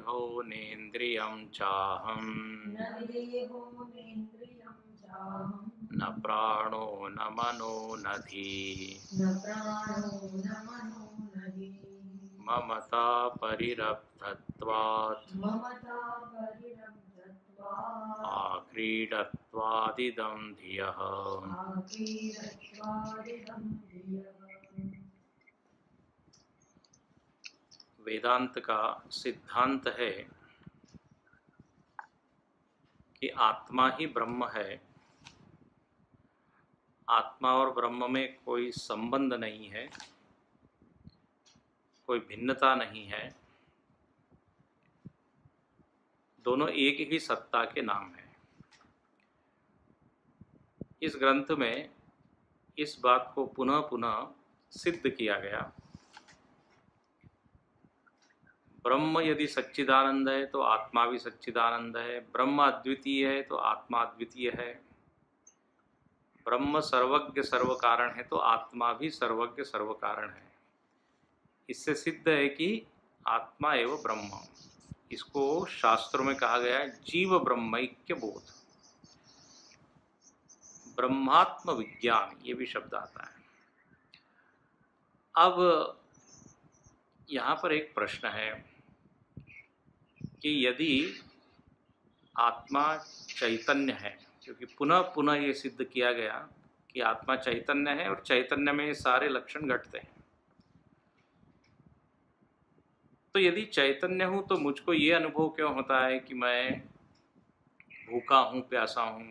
देहो नेन्द्रियं चाहम् न प्राणो न मनो न धीः ममता परिरब्धत्वात् आक्रीडत्वादिदं धियः। वेदांत का सिद्धांत है कि आत्मा ही ब्रह्म है। आत्मा और ब्रह्म में कोई संबंध नहीं है, कोई भिन्नता नहीं है, दोनों एक ही सत्ता के नाम है। इस ग्रंथ में इस बात को पुनः पुनः सिद्ध किया गया। ब्रह्म यदि सच्चिदानंद है तो आत्मा भी सच्चिदानंद है। ब्रह्म अद्वितीय है तो आत्मा अद्वितीय है। ब्रह्म सर्वज्ञ सर्व कारण है तो आत्मा भी सर्वज्ञ सर्व कारण है। इससे सिद्ध है कि आत्मा एवं ब्रह्म, इसको शास्त्रों में कहा गया है जीव ब्रह्मैक्य बोध, ब्रह्मात्म विज्ञान, ये भी शब्द आता है। अब यहाँ पर एक प्रश्न है कि यदि आत्मा चैतन्य है, क्योंकि पुनः पुनः ये सिद्ध किया गया कि आत्मा चैतन्य है और चैतन्य में सारे लक्षण घटते हैं, तो यदि चैतन्य हूँ तो मुझको ये अनुभव क्यों होता है कि मैं भूखा हूँ, प्यासा हूँ?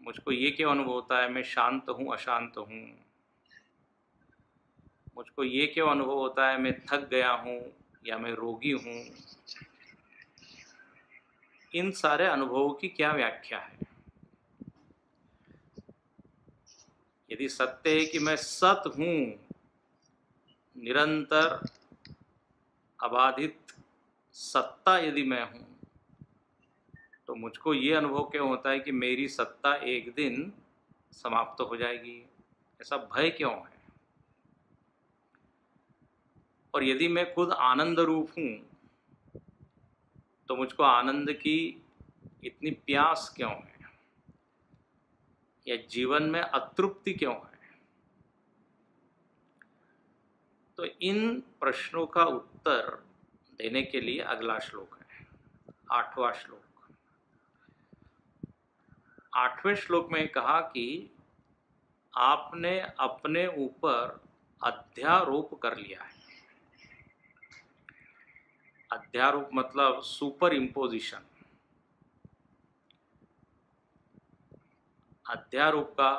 मुझको ये क्यों अनुभव होता है मैं शांत हूँ, अशांत हूँ? मुझको ये क्यों अनुभव होता है मैं थक गया हूँ या मैं रोगी हूँ? इन सारे अनुभवों की क्या व्याख्या है? यदि सत्य है कि मैं सत हूँ, निरंतर अबाधित सत्ता यदि मैं हूँ, तो मुझको ये अनुभव क्यों होता है कि मेरी सत्ता एक दिन समाप्त हो जाएगी? ऐसा भय क्यों है? और यदि मैं खुद आनंद रूप हूँ तो मुझको आनंद की इतनी प्यास क्यों है, या जीवन में अतृप्ति क्यों है? तो इन प्रश्नों का उत्तर देने के लिए अगला श्लोक है, 8वां श्लोक। 8वें श्लोक में कहा कि आपने अपने ऊपर अध्यारोप कर लिया है। अध्यारोप मतलब सुपर इम्पोजिशन। अध्यारोप का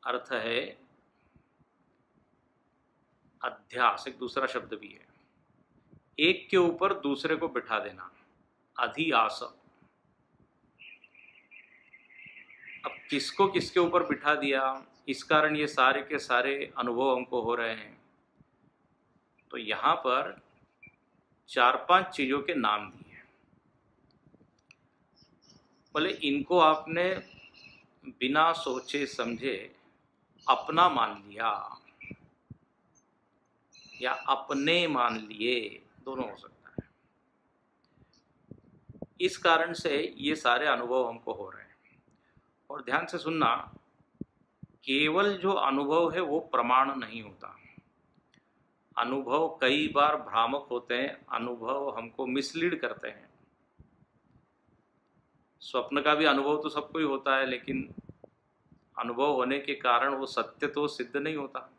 अर्थ है अध्यास, एक दूसरा शब्द भी है, एक के ऊपर दूसरे को बिठा देना, अधिआस। अब किसको किसके ऊपर बिठा दिया, इस कारण ये सारे के सारे अनुभव हमको हो रहे हैं। तो यहाँ पर 4-5 चीजों के नाम दिए, बोले इनको आपने बिना सोचे समझे अपना मान लिया या अपने मान लिए, दोनों हो सकता है। इस कारण से ये सारे अनुभव हमको हो रहे हैं। और ध्यान से सुनना, केवल जो अनुभव है वो प्रमाण नहीं होता। अनुभव कई बार भ्रामक होते हैं, अनुभव हमको मिसलीड करते हैं। स्वप्न का भी अनुभव तो सबको ही होता है, लेकिन अनुभव होने के कारण वो सत्य तो सिद्ध नहीं होता।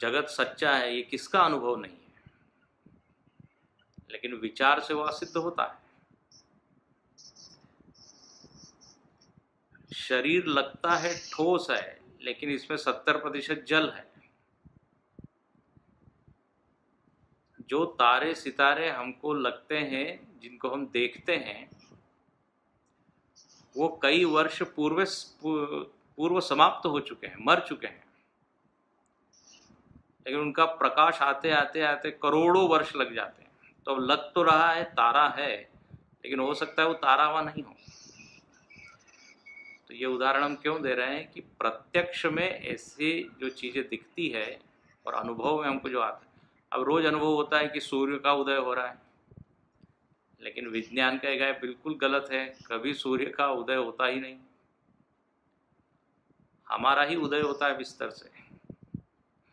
जगत सच्चा है ये किसका अनुभव नहीं है, लेकिन विचार से वह सिद्ध होता है। शरीर लगता है ठोस है, लेकिन इसमें 70% जल है। जो तारे सितारे हमको लगते हैं, जिनको हम देखते हैं, वो कई वर्ष पूर्व समाप्त हो चुके हैं, मर चुके हैं, लेकिन उनका प्रकाश आते आते आते करोड़ों वर्ष लग जाते हैं। तो अब लग तो रहा है तारा है, लेकिन हो सकता है वो तारा हुआ नहीं हो। तो ये उदाहरण हम क्यों दे रहे हैं कि प्रत्यक्ष में ऐसी जो चीज़ें दिखती है और अनुभव में हमको जो आता है, अब रोज़ अनुभव होता है कि सूर्य का उदय हो रहा है, लेकिन विज्ञान कहेगा बिल्कुल गलत है, कभी सूर्य का उदय होता ही नहीं, हमारा ही उदय होता है बिस्तर से,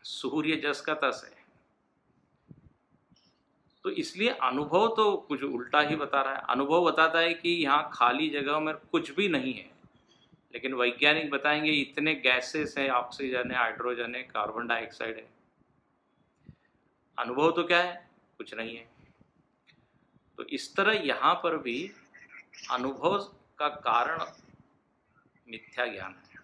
सूर्य जस का तस है। तो इसलिए अनुभव तो कुछ उल्टा ही बता रहा है। अनुभव बताता है कि यहाँ खाली जगह में कुछ भी नहीं है, लेकिन वैज्ञानिक बताएंगे इतने गैसेस हैं, ऑक्सीजन है, हाइड्रोजन है, कार्बन डाइऑक्साइड है। अनुभव तो क्या है? कुछ नहीं है। तो इस तरह यहाँ पर भी अनुभव का कारण मिथ्या ज्ञान है।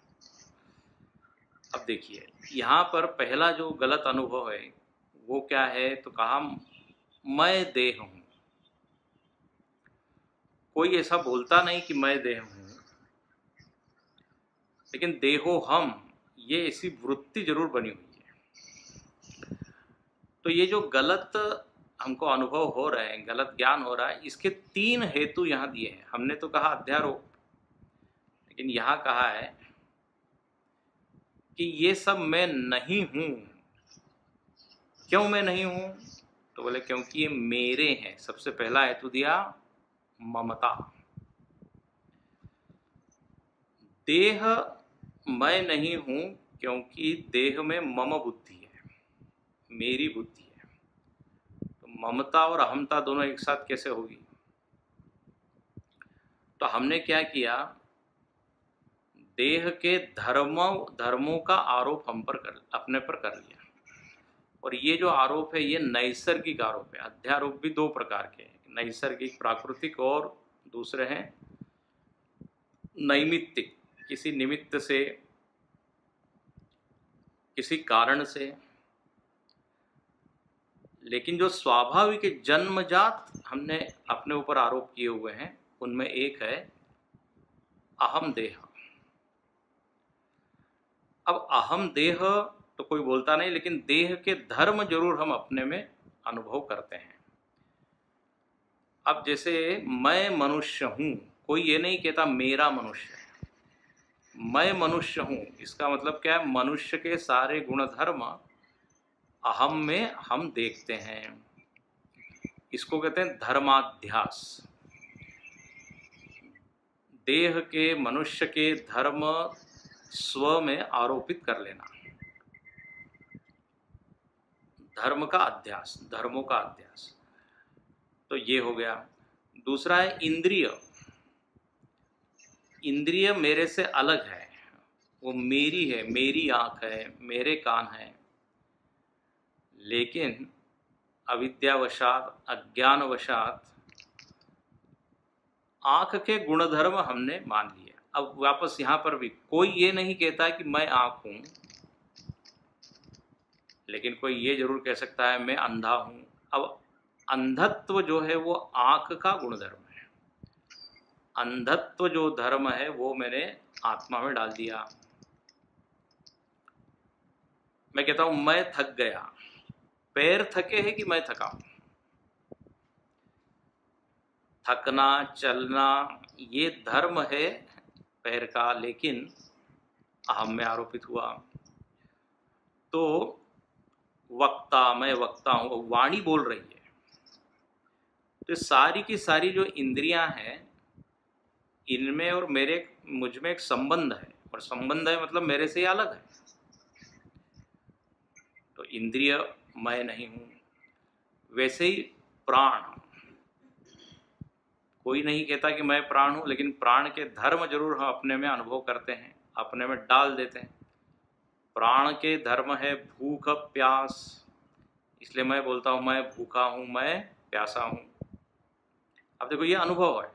अब देखिए यहाँ पर पहला जो गलत अनुभव है वो क्या है, तो कहा मैं देह हूँ। कोई ऐसा बोलता नहीं कि मैं देह हूँ, लेकिन देहो हम, ये ऐसी वृत्ति जरूर बनी हुई है। तो ये जो गलत हमको अनुभव हो रहे हैं, गलत ज्ञान हो रहा है, इसके 3 हेतु यहाँ दिए हैं। हमने तो कहा अध्यारोप, लेकिन यहाँ कहा है कि ये सब मैं नहीं हूँ। क्यों मैं नहीं हूँ? तो बोले क्योंकि ये मेरे हैं। सबसे पहला हेतु दिया ममता। देह मैं नहीं हूँ क्योंकि देह में मम बुद्धि है, मेरी बुद्धि है। तो ममता और अहमता दोनों एक साथ कैसे होगी? तो हमने क्या किया, देह के धर्मों का आरोप हम पर अपने पर कर लिया। और ये जो आरोप है ये नैसर्गिक आरोप है। अध्यारोप भी 2 प्रकार के हैं, नैसर्गिक प्राकृतिक, और दूसरे हैं नैमित्तिक, किसी निमित्त से, किसी कारण से। लेकिन जो स्वाभाविक जन्मजात हमने अपने ऊपर आरोप किए हुए हैं, उनमें एक है अहम देह। अब अहम देह तो कोई बोलता नहीं, लेकिन देह के धर्म जरूर हम अपने में अनुभव करते हैं। अब जैसे मैं मनुष्य हूँ, कोई ये नहीं कहता मेरा मनुष्य है, मैं मनुष्य हूँ। इसका मतलब क्या है? मनुष्य के सारे गुण धर्म अहम में हम देखते हैं। इसको कहते हैं धर्माध्यास। देह के, मनुष्य के धर्म स्व में आरोपित कर लेना, धर्म का अध्यास, धर्मों का अध्यास। तो ये हो गया। दूसरा है इंद्रिय। इंद्रिय मेरे से अलग है, वो मेरी है, मेरी आँख है, मेरे कान है, लेकिन अविद्यावशात, अज्ञानवशात आँख के गुणधर्म हमने मान लिए। अब वापस यहाँ पर भी कोई ये नहीं कहता कि मैं आँख हूँ, लेकिन कोई ये जरूर कह सकता है मैं अंधा हूँ। अब अंधत्व जो है वो आँख का गुणधर्म है, अंधत्व जो धर्म है वो मैंने आत्मा में डाल दिया। मैं कहता हूँ मैं थक गया, पैर थके हैं कि मैं थका हूँ? थकना, चलना, ये धर्म है पैर का, लेकिन अहम में आरोपित हुआ। तो वक्ता, मैं वक्ता हूँ, वाणी बोल रही है। तो सारी की सारी जो इंद्रियां हैं, इनमें और मुझ में एक संबंध है, और संबंध है मतलब मेरे से अलग है। तो इंद्रिय मैं नहीं हूँ। वैसे ही प्राण, कोई नहीं कहता कि मैं प्राण हूँ, लेकिन प्राण के धर्म जरूर हम अपने में अनुभव करते हैं, अपने में डाल देते हैं। प्राण के धर्म है भूख प्यास, इसलिए मैं बोलता हूँ मैं भूखा हूँ, मैं प्यासा हूँ। अब देखो ये अनुभव है,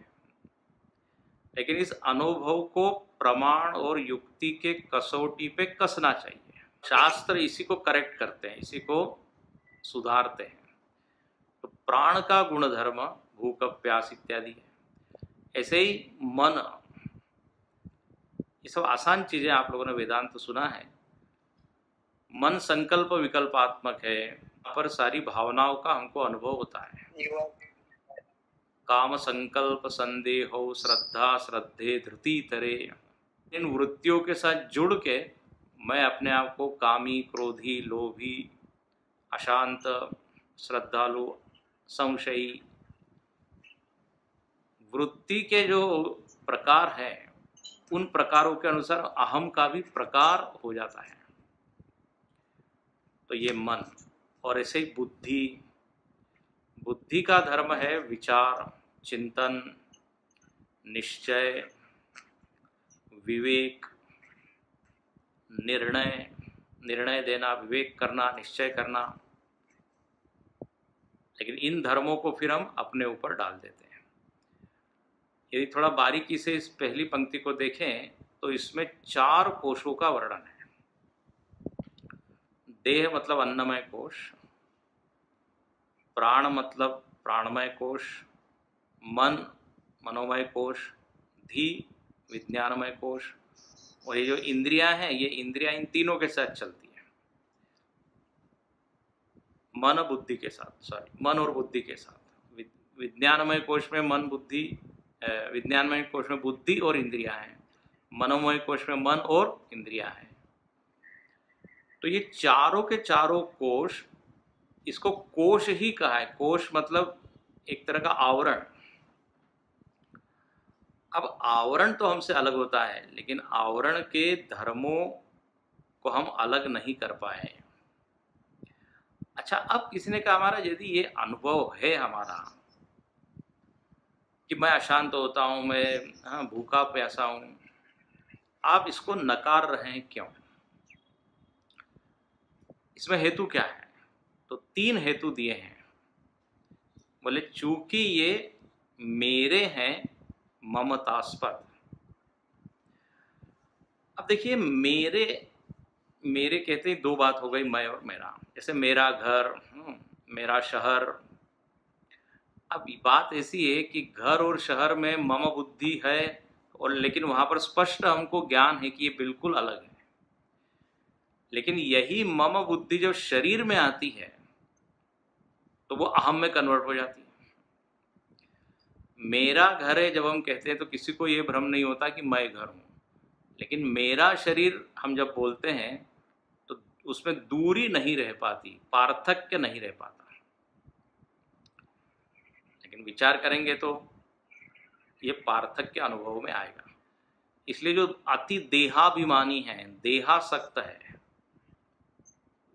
लेकिन इस अनुभव को प्रमाण और युक्ति के कसौटी पे कसना चाहिए। शास्त्र इसी को करेक्ट करते हैं, इसी को सुधारते हैं। तो प्राण का गुणधर्म भूख प्यास इत्यादि है। ऐसे ही मन, ये सब आसान चीजें आप लोगों ने वेदांत तो सुना है। मन संकल्प विकल्पात्मक है, पर सारी भावनाओं का हमको अनुभव होता है। काम संकल्प संदेहो श्रद्धा श्रद्धे धृति तरे, इन वृत्तियों के साथ जुड़ के मैं अपने आप को कामी, क्रोधी, लोभी, अशांत, श्रद्धालु, संशयी, वृत्ति के जो प्रकार हैं उन प्रकारों के अनुसार अहम का भी प्रकार हो जाता है। तो ये मन, और ऐसे ही बुद्धि, बुद्धि का धर्म है विचार, चिंतन, निश्चय, विवेक, निर्णय, निर्णय देना, विवेक करना, निश्चय करना। लेकिन इन धर्मों को फिर हम अपने ऊपर डाल देते हैं। यदि थोड़ा बारीकी से इस पहली पंक्ति को देखें तो इसमें 4 कोशों का वर्णन है। देह मतलब अन्नमय कोश, प्राण मतलब प्राणमय कोश, मन मनोमय कोश, धी विज्ञानमय कोश, और ये जो इंद्रियां हैं ये इंद्रियां इन तीनों के साथ चलती हैं। मन बुद्धि के साथ, मन और बुद्धि के साथ। विज्ञानमय कोश में मन बुद्धि, विज्ञानमय कोश में बुद्धि और इंद्रियां हैं, मनोमय कोश में मन और इंद्रियां हैं। तो ये चारों के चारों कोश, इसको कोश ही कहा है। कोश मतलब एक तरह का आवरण। अब आवरण तो हमसे अलग होता है, लेकिन आवरण के धर्मों को हम अलग नहीं कर पाए। अच्छा, अब किसी ने कहा हमारा यदि ये अनुभव है हमारा कि मैं अशांत होता हूँ, मैं भूखा प्यासा हूँ, आप इसको नकार रहे हैं क्यों? इसमें हेतु क्या है? तो 3 हेतु दिए हैं। बोले चूंकि ये मेरे हैं ममतास्पद। अब देखिए, मेरे मेरे कहते ही 2 बात हो गई, मैं और मेरा। जैसे मेरा घर, मेरा शहर। अब बात ऐसी है कि घर और शहर में मम बुद्धि है, और लेकिन वहां पर स्पष्ट हमको ज्ञान है कि ये बिल्कुल अलग है। लेकिन यही मम बुद्धि जब शरीर में आती है तो वो अहम में कन्वर्ट हो जाती है। मेरा घर है जब हम कहते हैं तो किसी को ये भ्रम नहीं होता कि मैं घर हूं, लेकिन मेरा शरीर हम जब बोलते हैं तो उसमें दूरी नहीं रह पाती, पार्थक्य नहीं रह पाता। लेकिन विचार करेंगे तो ये पार्थक्य अनुभव में आएगा। इसलिए जो अति देहाभिमानी है, देहासक्त है,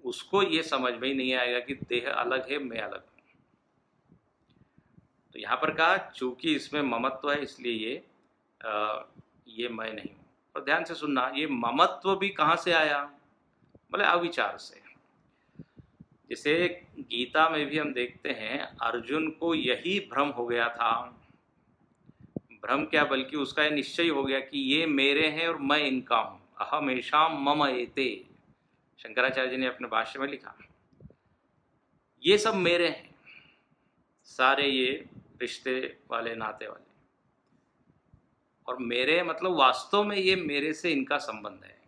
उसको ये समझ में ही नहीं आएगा कि देह अलग है, मैं अलग हूं। तो यहाँ पर कहा चूंकि इसमें ममत्व है इसलिए ये मैं नहीं हूँ। और ध्यान से सुनना, ये ममत्व भी कहाँ से आया? बोले अविचार से। जैसे गीता में भी हम देखते हैं अर्जुन को यही भ्रम हो गया था। भ्रम क्या, बल्कि उसका ये निश्चय हो गया कि ये मेरे हैं और मैं इनका हूँ। अहमेशाम मम एते, शंकराचार्य जी ने अपने भाष्य में लिखा, ये सब मेरे हैं, सारे ये रिश्ते वाले, नाते वाले। और मेरे मतलब वास्तव में ये मेरे से इनका संबंध है।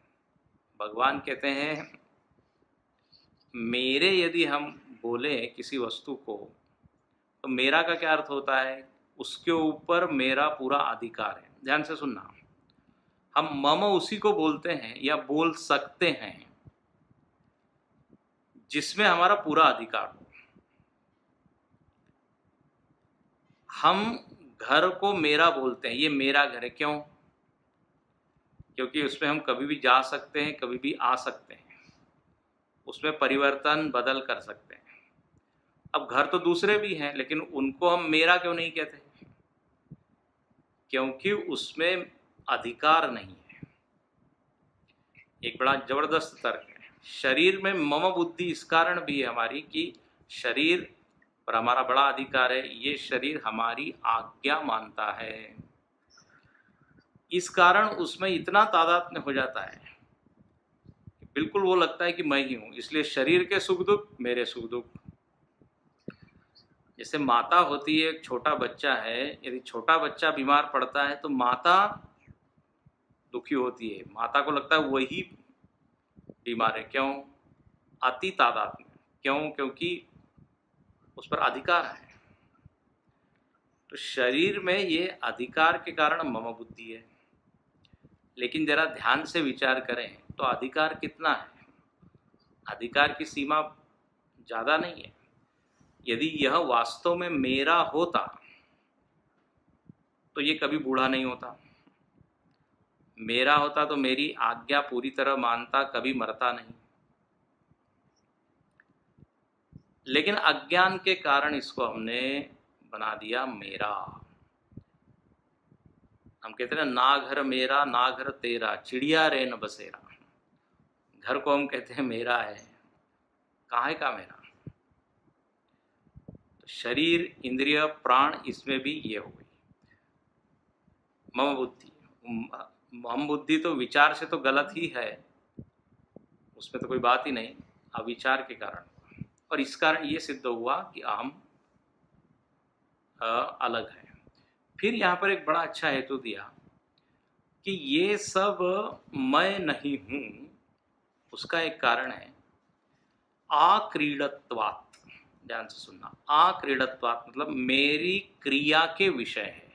भगवान कहते हैं मेरे यदि हम बोले किसी वस्तु को, तो मेरा का क्या अर्थ होता है? उसके ऊपर मेरा पूरा अधिकार है। ध्यान से सुनना, हम मम उसी को बोलते हैं या बोल सकते हैं जिसमें हमारा पूरा अधिकार हो। हम घर को मेरा बोलते हैं, ये मेरा घर है। क्यों? क्योंकि उसमें हम कभी भी जा सकते हैं, कभी भी आ सकते हैं, उसमें परिवर्तन बदल कर सकते हैं। अब घर तो दूसरे भी हैं, लेकिन उनको हम मेरा क्यों नहीं कहते? क्योंकि उसमें अधिकार नहीं है। एक बड़ा जबरदस्त तर्क है। शरीर में मम बुद्धि इस कारण भी है हमारी कि शरीर पर हमारा बड़ा अधिकार है, ये शरीर हमारी आज्ञा मानता है। इस कारण उसमें इतना तादात्म्य हो जाता है, बिल्कुल वो लगता है कि मैं ही हूँ। इसलिए शरीर के सुख दुख मेरे सुख दुख। जैसे माता होती है, एक छोटा बच्चा है, यदि छोटा बच्चा बीमार पड़ता है तो माता दुखी होती है, माता को लगता है वही बीमार है। क्यों? अति तादात्म्य। क्यों? क्योंकि उस पर अधिकार है। तो शरीर में ये अधिकार के कारण मम बुद्धि है। लेकिन जरा ध्यान से विचार करें तो अधिकार कितना है? अधिकार की सीमा ज़्यादा नहीं है। यदि यह वास्तव में मेरा होता तो ये कभी बूढ़ा नहीं होता। मेरा होता तो मेरी आज्ञा पूरी तरह मानता, कभी मरता नहीं। लेकिन अज्ञान के कारण इसको हमने बना दिया मेरा। हम कहते हैं ना घर मेरा ना घर तेरा, चिड़िया रे न बसेरा। घर को हम कहते हैं मेरा है, काहे का मेरा। तो शरीर, इंद्रिय, प्राण, इसमें भी ये हो गई मम बुद्धि। मम बुद्धि तो विचार से तो गलत ही है, उसमें तो कोई बात ही नहीं, अविचार के कारण। और इस कारण ये सिद्ध हुआ कि अहम अलग है। फिर यहाँ पर एक बड़ा अच्छा हेतु दिया कि ये सब मैं नहीं हूँ, उसका एक कारण है आक्रीडत्वात्। ध्यान से सुनना, आक्रीडत्वात् मतलब मेरी क्रिया के विषय है।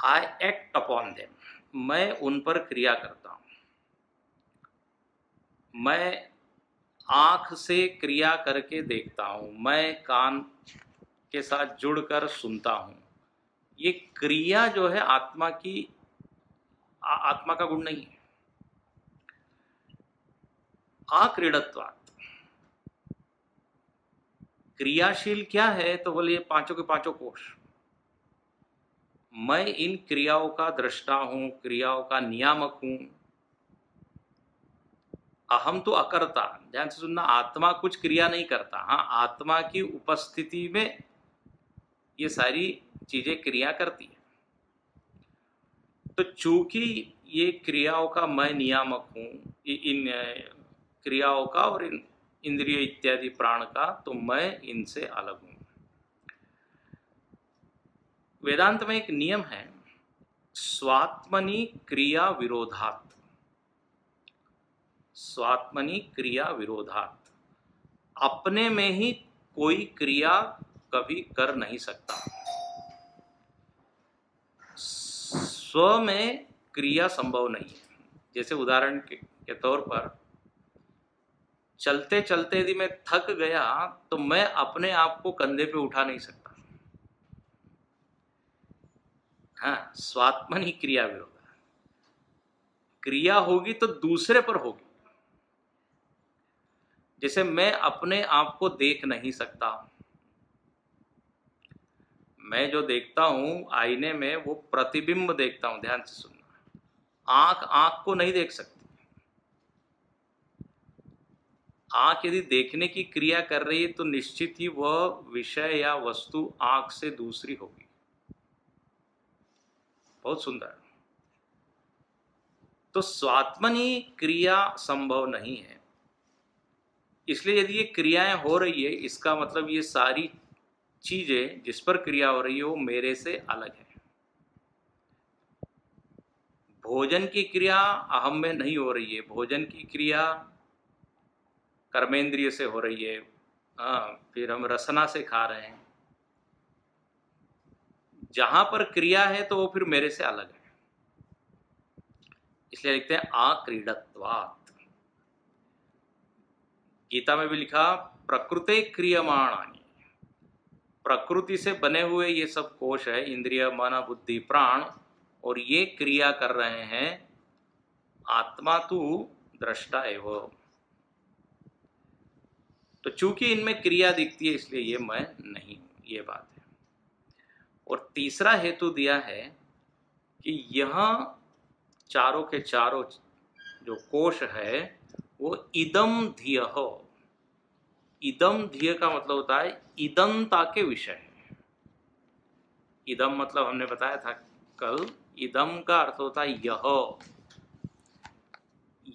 आई एक्ट अपॉन देम, मैं उन पर क्रिया करता हूँ। मैं आँख से क्रिया करके देखता हूँ, मैं कान के साथ जुड़कर सुनता हूँ। ये क्रिया जो है आत्मा की, आत्मा का गुण नहीं है। आक्रीडत्वात्, क्रियाशील क्या है तो बोले पांचों के पांचों कोश। मैं इन क्रियाओं का दृष्टा हूं, क्रियाओं का नियामक हूं। अहम तो अकर्ता। ध्यान से सुनना, आत्मा कुछ क्रिया नहीं करता। हाँ, आत्मा की उपस्थिति में ये सारी चीजें क्रिया करती है। तो चूंकि ये क्रियाओं का मैं नियामक हूं, इन क्रियाओं का और इन इंद्रिय इत्यादि प्राण का, तो मैं इनसे अलग हूं। वेदांत में एक नियम है, स्वात्मनि क्रिया विरोधात्। स्वात्मनि क्रिया विरोधात्, अपने में ही कोई क्रिया कभी कर नहीं सकता। स्व में क्रिया संभव नहीं है। जैसे उदाहरण के तौर पर, चलते चलते यदि मैं थक गया तो मैं अपने आप को कंधे पे उठा नहीं सकता। हाँ, स्वात्मनि क्रिया विरोध। क्रिया होगी तो दूसरे पर होगी। जैसे मैं अपने आप को देख नहीं सकता, मैं जो देखता हूं आईने में वो प्रतिबिंब देखता हूं। ध्यान से सुनना, आंख आंख को नहीं देख सकती। आंख यदि देखने की क्रिया कर रही है तो निश्चित ही वह विषय या वस्तु आंख से दूसरी होगी। बहुत सुंदर। तो स्वात्मनि क्रिया संभव नहीं है। इसलिए यदि ये क्रियाएं हो रही है, इसका मतलब ये सारी चीजें जिस पर क्रिया हो रही है वो मेरे से अलग है। भोजन की क्रिया अहम में नहीं हो रही है, भोजन की क्रिया कर्मेंद्रिय से हो रही है। फिर हम रसना से खा रहे हैं। जहां पर क्रिया है तो वो फिर मेरे से अलग है। इसलिए लिखते हैं आक्रीडत्वात्। गीता में भी लिखा प्रकृते क्रियमाणानि, प्रकृति से बने हुए ये सब कोश है, इंद्रिय, मन, बुद्धि, प्राण, और ये क्रिया कर रहे हैं। आत्मा तू दृष्टा एवं। तो चूंकि इनमें क्रिया दिखती है इसलिए ये मैं नहीं हूं, ये बात है। और तीसरा हेतु दिया है कि यह चारों के चारों जो कोश है वो इदम धिय हो। इदम धिय का मतलब होता है इदंता के विषय है। इदम मतलब हमने बताया था कल, इदम का अर्थ होता है यह।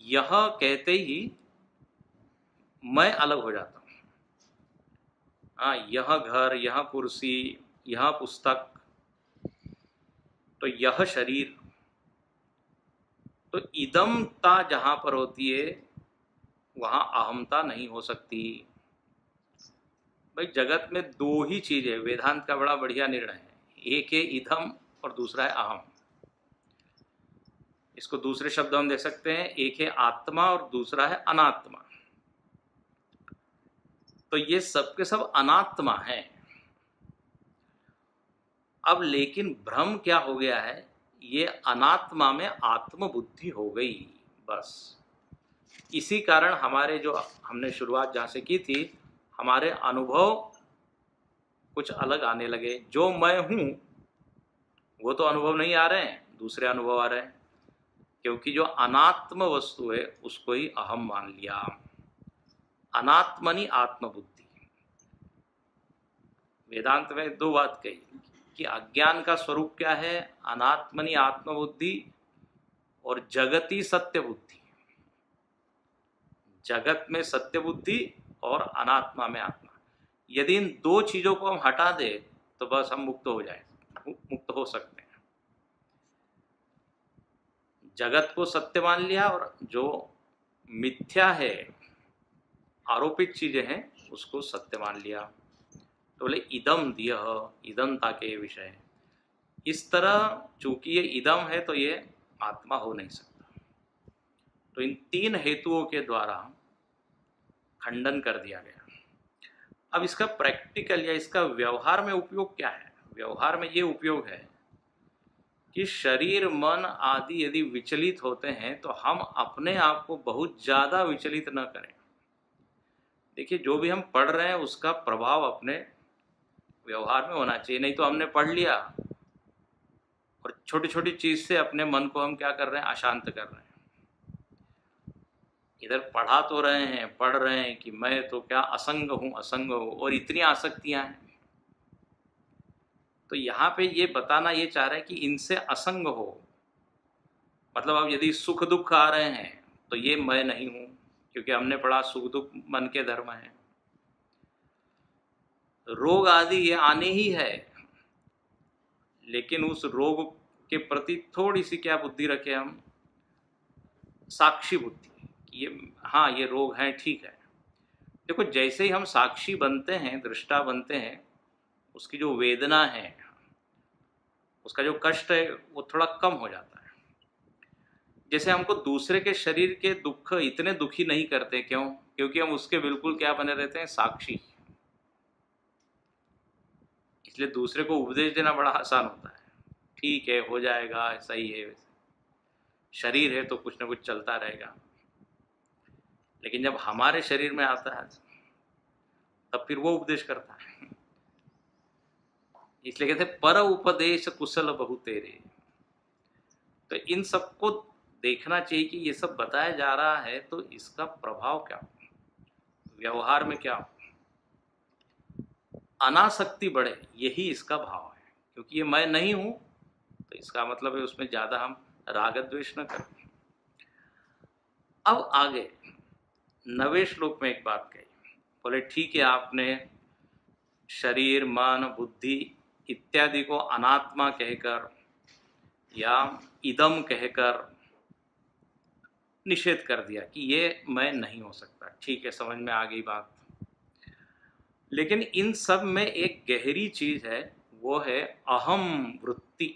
यह कहते ही मैं अलग हो जाता हूं। हाँ, यह घर, यह कुर्सी, यह पुस्तक, तो यह शरीर। तो इदमता जहां पर होती है वहां अहमता नहीं हो सकती। भाई जगत में दो ही चीज है, वेदांत का बड़ा बढ़िया निर्णय है। एक है इदम और दूसरा है अहम। इसको दूसरे शब्द हम दे सकते हैं, एक है आत्मा और दूसरा है अनात्मा। तो ये सब के सब अनात्मा है। अब लेकिन भ्रम क्या हो गया है, ये अनात्मा में आत्मबुद्धि हो गई बस। इसी कारण हमारे जो हमने शुरुआत जहाँ से की थी, हमारे अनुभव कुछ अलग आने लगे। जो मैं हूँ वो तो अनुभव नहीं आ रहे हैं, दूसरे अनुभव आ रहे हैं, क्योंकि जो अनात्म वस्तु है उसको ही अहम मान लिया। अनात्मनि आत्मबुद्धि। वेदांत में दो बात कही कि अज्ञान का स्वरूप क्या है, अनात्मनि आत्मबुद्धि और जगती सत्य बुद्धि। जगत में सत्य बुद्धि और अनात्मा में आत्मा। यदि इन दो चीजों को हम हटा दे तो बस हम मुक्त हो जाए, मुक्त हो सकते हैं। जगत को सत्य मान लिया और जो मिथ्या है, आरोपित चीजें हैं, उसको सत्य मान लिया। तो बोले इदम दियः, इदमता के विषय। इस तरह चूंकि ये इदम है तो ये आत्मा हो नहीं सकता। तो इन तीन हेतुओं के द्वारा खंडन कर दिया गया। अब इसका प्रैक्टिकल या इसका व्यवहार में उपयोग क्या है? व्यवहार में ये उपयोग है कि शरीर मन आदि यदि विचलित होते हैं तो हम अपने आप को बहुत ज़्यादा विचलित न करें। देखिए, जो भी हम पढ़ रहे हैं उसका प्रभाव अपने व्यवहार में होना चाहिए। नहीं तो हमने पढ़ लिया और छोटी छोटी चीज़ से अपने मन को हम क्या कर रहे हैं, अशांत कर रहे हैं। इधर पढ़ा तो रहे हैं, पढ़ रहे हैं कि मैं तो क्या असंग हूँ, असंग हूँ, और इतनी आसक्तियाँ हैं। तो यहाँ पे ये बताना ये चाह रहे हैं कि इनसे असंग हो। मतलब अब यदि सुख दुख आ रहे हैं तो ये मैं नहीं हूँ, क्योंकि हमने पढ़ा सुख दुख मन के धर्म है। रोग आदि ये आने ही है, लेकिन उस रोग के प्रति थोड़ी सी क्या बुद्धि रखें हम, साक्षी बुद्धि। ये हाँ, ये रोग हैं, ठीक है। देखो, जैसे ही हम साक्षी बनते हैं, दृष्टा बनते हैं, उसकी जो वेदना है, उसका जो कष्ट है, वो थोड़ा कम हो जाता है। जैसे हमको दूसरे के शरीर के दुख इतने दुखी नहीं करते, क्यों? क्योंकि हम उसके बिल्कुल क्या बने रहते हैं, साक्षी। इसलिए दूसरे को उपदेश देना बड़ा आसान होता है। ठीक है, हो जाएगा, सही है, शरीर है तो कुछ ना कुछ चलता रहेगा। लेकिन जब हमारे शरीर में आता है तब फिर वो उपदेश करता है। इसलिए कहते पर उपदेश कुशल बहु तेरे। तो इन सबको देखना चाहिए कि ये सब बताया जा रहा है तो इसका प्रभाव क्या हो, व्यवहार में क्या हो, अनासक्ति बढ़े, यही इसका भाव है। क्योंकि ये मैं नहीं हूं तो इसका मतलब है उसमें ज्यादा हम राग द्वेष न करें। अब आगे 9वें श्लोक में एक बात कही, बोले ठीक है, आपने शरीर मन बुद्धि इत्यादि को अनात्मा कहकर या इदम कहकर निषेध कर दिया कि ये मैं नहीं हो सकता। ठीक है, समझ में आ गई बात। लेकिन इन सब में एक गहरी चीज है, वो है अहम वृत्ति।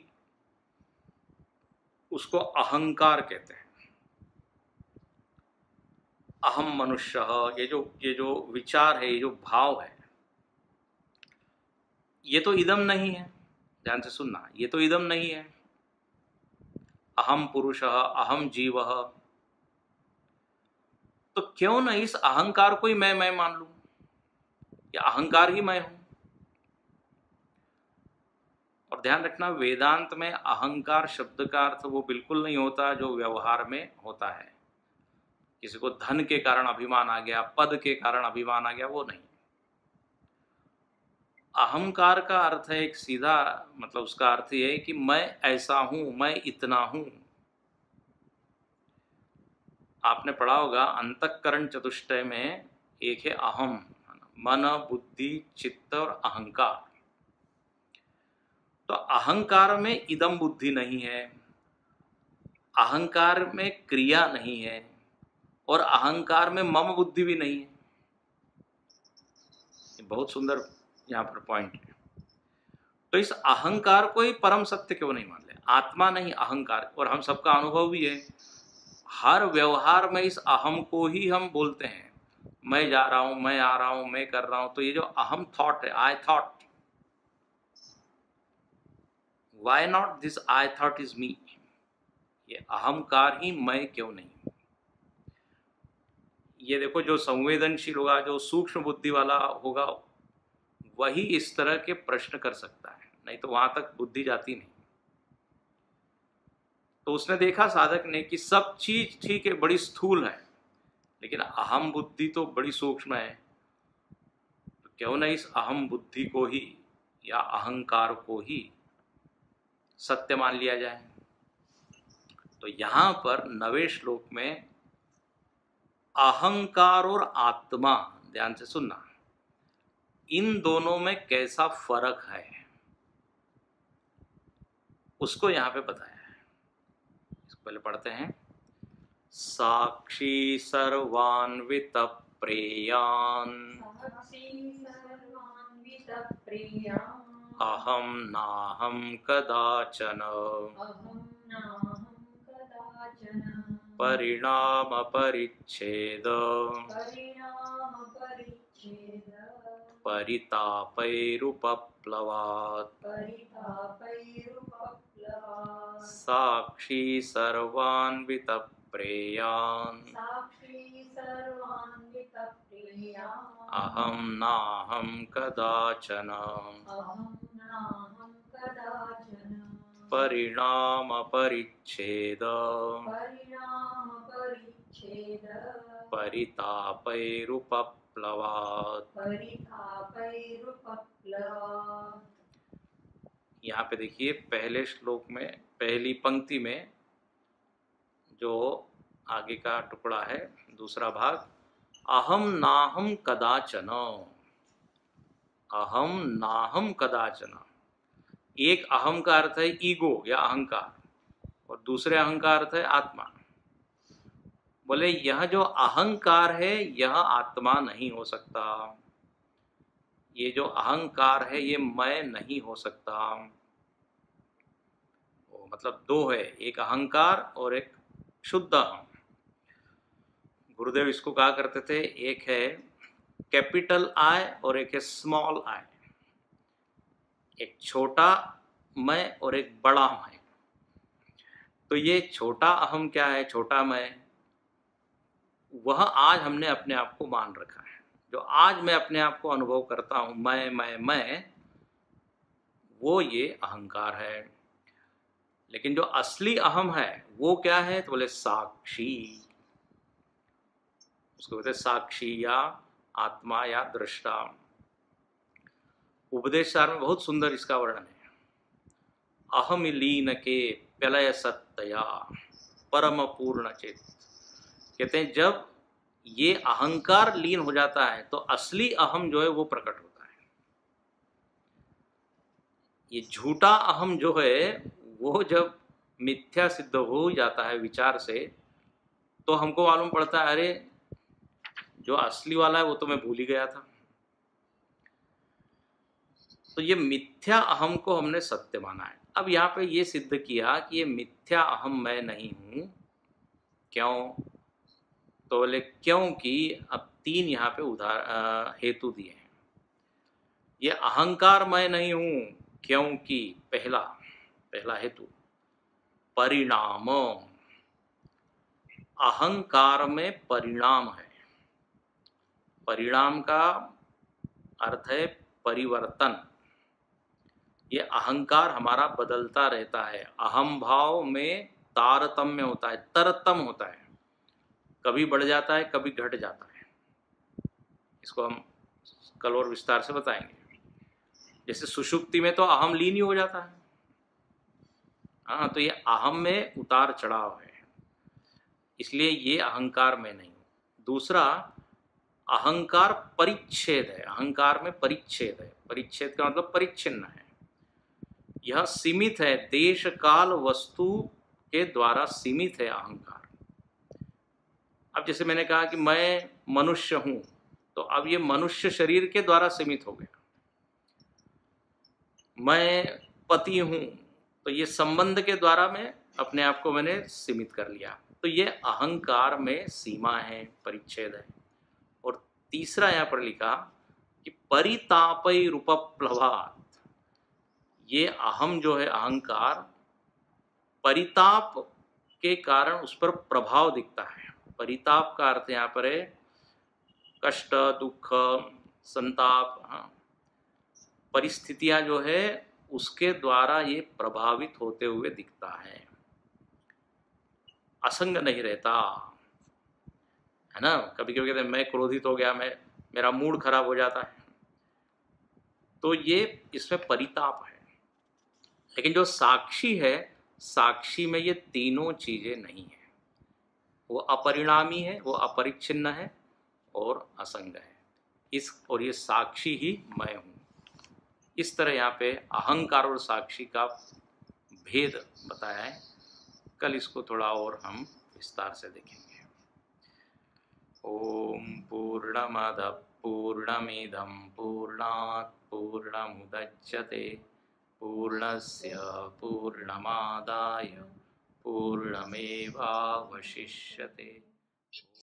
उसको अहंकार कहते हैं। अहम मनुष्य, ये जो विचार है, ये जो भाव है, ये तो इदम नहीं है। ध्यान से सुनना, ये तो इदम नहीं है। अहम पुरुषः, अहम जीवः। तो क्यों न इस अहंकार को ही मैं मान लूं, या अहंकार ही मैं हूं। और ध्यान रखना, वेदांत में अहंकार शब्द का अर्थ वो बिल्कुल नहीं होता जो व्यवहार में होता है। किसी को धन के कारण अभिमान आ गया, पद के कारण अभिमान आ गया, वो नहीं। अहंकार का अर्थ है एक सीधा, मतलब उसका अर्थ ये है कि मैं ऐसा हूं, मैं इतना हूं। आपने पढ़ा होगा अंतःकरण चतुष्टय में एक है अहम, मन बुद्धि चित्त और अहंकार। तो अहंकार में इदम बुद्धि नहीं है, अहंकार में क्रिया नहीं है, और अहंकार में मम बुद्धि भी नहीं है। बहुत सुंदर यहाँ पर पॉइंट है। तो इस अहंकार को ही परम सत्य क्यों नहीं मान ले? आत्मा नहीं, अहंकार। और हम सबका अनुभव भी है, हर व्यवहार में इस अहम को ही हम बोलते हैं। मैं जा रहा हूं, मैं आ रहा हूं, मैं कर रहा हूं, तो ये जो अहम थॉट है, I thought, why not this I thought is me, ये अहंकार ही मैं क्यों नहीं हूं। ये देखो, जो संवेदनशील होगा, जो सूक्ष्म बुद्धि वाला होगा, वही इस तरह के प्रश्न कर सकता है, नहीं तो वहां तक बुद्धि जाती नहीं। तो उसने देखा साधक ने कि सब चीज ठीक है, बड़ी स्थूल है, लेकिन अहम बुद्धि तो बड़ी सूक्ष्म है, तो क्यों ना इस अहम बुद्धि को ही या अहंकार को ही सत्य मान लिया जाए। तो यहां पर 9वें श्लोक में अहंकार और आत्मा, ध्यान से सुनना, इन दोनों में कैसा फर्क है उसको यहां पे बताया है। इसको पहले पढ़ते हैं। साक्षी सर्वान्वित प्रेयान अहम नाहम कदाचन परिणाम परिच्छेद परितापैरुपप्लवात् साक्षी सर्वान्वित प्रेयान् अहम नाहम कदाचन परिणाम परिच्छेद परितापैरुपप्लवात्। यहाँ पे देखिए, पहले श्लोक में पहली पंक्ति में जो आगे का टुकड़ा है, दूसरा भाग, अहम नाहम कदाचन, अहम नाहम कदाचन। एक अहम का अर्थ है ईगो या अहंकार, और दूसरे अहंकार अर्थ है आत्मा। बोले यह जो अहंकार है यह आत्मा नहीं हो सकता, ये जो अहंकार है ये मैं नहीं हो सकता। मतलब दो है, एक अहंकार और एक शुद्ध अहम। गुरुदेव इसको कहा करते थे, एक है कैपिटल आई और एक है स्मॉल आई, एक छोटा मैं और एक बड़ा मैं। तो ये छोटा अहम क्या है, छोटा मैं, वह आज हमने अपने आप को मान रखा है। जो आज मैं अपने आप को अनुभव करता हूं, मैं, वो ये अहंकार है। लेकिन जो असली अहम है वो क्या है, तो बोले साक्षी। उसको बोलते साक्षी या आत्मा या दृष्टा। उपदेश सार में बहुत सुंदर इसका वर्णन है। अहम लीन के प्रलय सत्तया परम पूर्ण चेत। कहते हैं जब ये अहंकार लीन हो जाता है तो असली अहम जो है वो प्रकट होता है। ये झूठा अहम जो है वो जब मिथ्या सिद्ध हो जाता है विचार से, तो हमको मालूम पड़ता है, अरे जो असली वाला है वो तो मैं भूल ही गया था। तो ये मिथ्या अहम को हमने सत्य माना है। अब यहाँ पे ये सिद्ध किया कि ये मिथ्या अहम मैं नहीं हूं। क्यों? तो बोले क्योंकि अब 3 यहाँ पे हेतु दिए हैं। ये अहंकार मैं नहीं हूं क्योंकि पहला हेतु परिणाम, अहंकार में परिणाम है। परिणाम का अर्थ है परिवर्तन। ये अहंकार हमारा बदलता रहता है। अहम भाव में तारतम्य होता है, तरतम होता है, कभी बढ़ जाता है कभी घट जाता है। इसको हम कल और विस्तार से बताएंगे। जैसे सुषुप्ति में तो अहम लीन ही हो जाता है। हाँ, तो ये अहम में उतार चढ़ाव है, इसलिए ये अहंकार में नहीं। दूसरा, अहंकार परिच्छेद है। अहंकार में परिच्छेद है। परिच्छेद का मतलब परिच्छिन्न है। यह सीमित है, देश काल वस्तु के द्वारा सीमित है अहंकार। अब जैसे मैंने कहा कि मैं मनुष्य हूं, तो अब ये मनुष्य शरीर के द्वारा सीमित हो गया। मैं पति हूं, तो ये संबंध के द्वारा मैं अपने आप को मैंने सीमित कर लिया। तो ये अहंकार में सीमा है, परिच्छेद है। और तीसरा यहाँ पर लिखा कि परितापई रूपप्लवात, ये अहम जो है अहंकार परिताप के कारण उस पर प्रभाव दिखता है। परिताप का अर्थ यहाँ पर है कष्ट, दुख, संताप, परिस्थितियां जो है उसके द्वारा ये प्रभावित होते हुए दिखता है, असंग नहीं रहता है ना। कभी कभी कहते हैं मैं क्रोधित हो गया, मैं मेरा मूड खराब हो जाता है, तो ये इसमें परिताप है। लेकिन जो साक्षी है, साक्षी में ये तीनों चीजें नहीं है, वो अपरिणामी है, वो अपरिच्छिन्न है और असंग है। और ये साक्षी ही मैं हूँ। इस तरह यहाँ पे अहंकार और साक्षी का भेद बताया है। कल इसको थोड़ा और हम विस्तार से देखेंगे। ओम पूर्णमद पूर्णमिदं पूर्णात् पूर्णमुदच्यते पूर्णस्य पूर्णमादाय पूर्णमेवावशिष्यते।